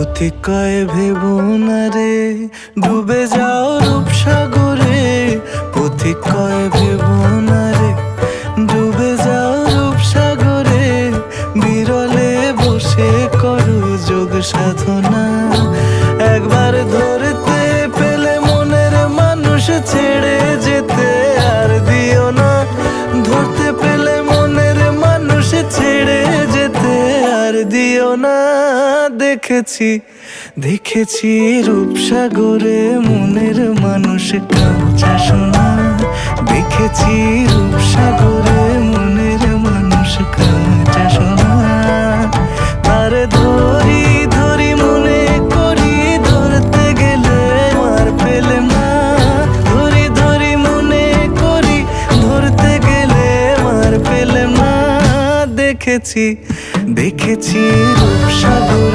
পথিক কয় ভেবো না রে, ডুবে যাও রূপসাগরে। পথিক কয় ভেবো না রে, ডুবে যাও রূপসাগরে। বিরলে বসে করো যোগ সাধনা। একবার ধরতে পেলে মনের মানুষ ছেড়ে যেতে আর দিও না। ধরতে পেলে মনের মানুষ ছেড়ে যেতে আর দিও না। দেখেছি রূপসাগরে মনের মানুষ কাঁচা সোনা। দেখেছি রূপসাগরে মনের মানুষ কাঁচা সোনা। তার ধরি ধরি মনে করি, ধরতে গেলে আর পেলে না। ধরি ধরি মনে করি, ধরতে গেলে আর পেলে না। দেখেছি রূপসাগরে।